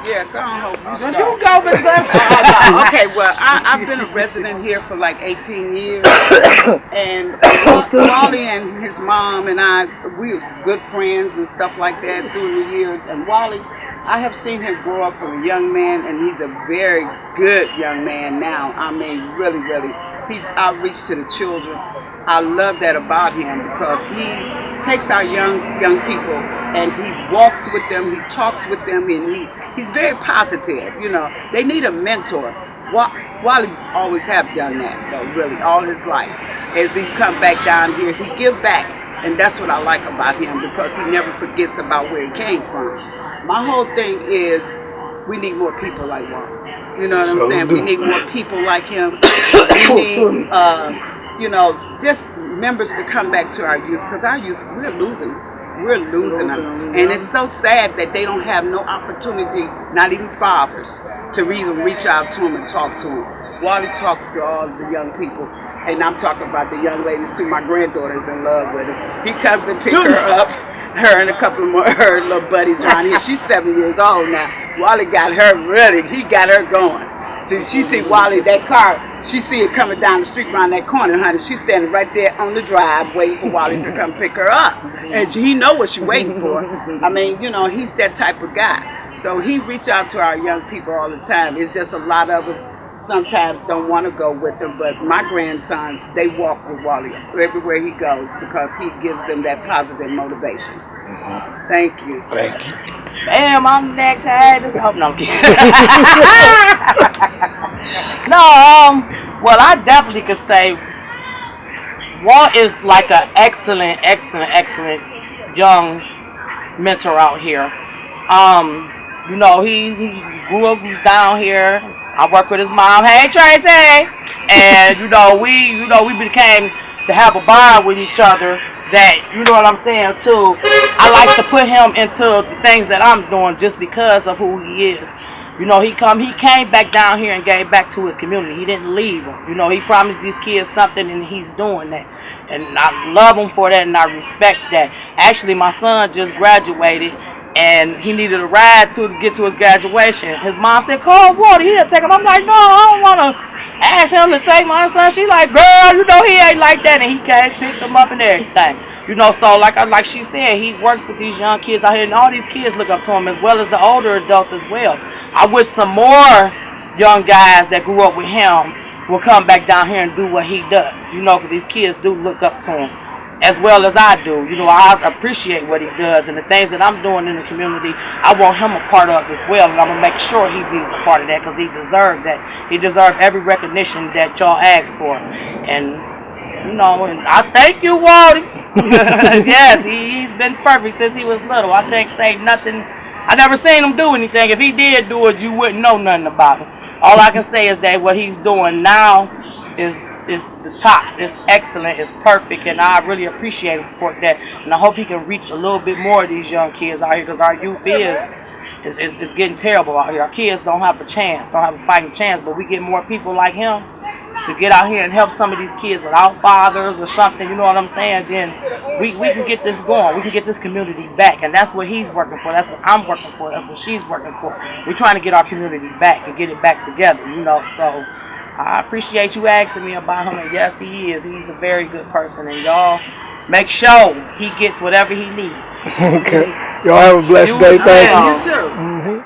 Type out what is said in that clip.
Yeah, go on, Hope. You go, Miss Okay, well, I've been a resident here for like 18 years, and Wally and his mom and I, we were good friends and stuff like that through the years. And Wally, I have seen him grow up from a young man, and he's a very good young man now. I mean, really, really, he outreach to the children. I love that about him because he takes our young people and he walks with them, he talks with them, and he's very positive. You know, they need a mentor. Wally always have done that, though, really, all his life. As he come back down here, he give back, and that's what I like about him because he never forgets about where he came from. My whole thing is we need more people like Wally. You know what I'm saying? We need more people like him. We need, you know, just members to come back to our youth because our youth, we're losing them. And it's so sad that they don't have no opportunity, not even fathers, to even reach out to them and talk to them. Wally talks to all the young people, and I'm talking about the young ladies too. My granddaughter's in love with him. He comes and picks her up, her and a couple of more her little buddies around here. She's 7 years old now. Wally got her ready. He got her going. So she see Wally, that car, she see it coming down the street around that corner, honey. She's standing right there on the drive waiting for Wally to come pick her up. And he know what she's waiting for. I mean, you know, he's that type of guy. So he reach out to our young people all the time. It's just a lot of them sometimes don't want to go with him, but my grandsons, they walk with Wally everywhere he goes because he gives them that positive motivation. Thank you. Thank you. Bam, I'm next. Hey, this no, I'm kidding. No, well, I definitely could say Walt is like an excellent young mentor out here. You know, he grew up down here. I work with his mom. Hey, Tracy. And we became to have a bond with each other. That, you know what I'm saying, too. I like to put him into the things that I'm doing just because of who he is. You know, he came back down here and gave back to his community. He didn't leave them. You know, he promised these kids something, and he's doing that. And I love him for that, and I respect that. Actually, my son just graduated, and he needed a ride to get to his graduation. His mom said, call Water, he'll take him. I'm like, no, I don't want to ask him to take my son. She like, girl, you know he ain't like that. And he came, picked him up and everything. You know, so like she said, he works with these young kids out here, and all these kids look up to him as well as the older adults as well. I wish some more young guys that grew up with him will come back down here and do what he does. You know, because these kids do look up to him as well as I do. You know, I appreciate what he does, and the things that I'm doing in the community, I want him a part of as well, and I'm going to make sure he be a part of that because he deserves that. He deserves every recognition that y'all ask for. And, you know, and I thank you, Waldy. Yes, he's been perfect since he was little. I can't say nothing. I never seen him do anything. If he did do it, you wouldn't know nothing about him. All I can say is that what he's doing now is the tops. It's excellent. It's perfect, and I really appreciate him for that. And I hope he can reach a little bit more of these young kids out here because our youth is getting terrible out here. Our kids don't have a chance, don't have a fighting chance, but we get more people like him to get out here and help some of these kids without fathers or something, you know what I'm saying, then we can get this going. We can get this community back, and that's what he's working for. That's what I'm working for. That's what she's working for. We're trying to get our community back and get it back together, you know, so I appreciate you asking me about him, and yes, he is. He's a very good person, and y'all make sure he gets whatever he needs. Okay. Y'all have a blessed day. Thank you. You too.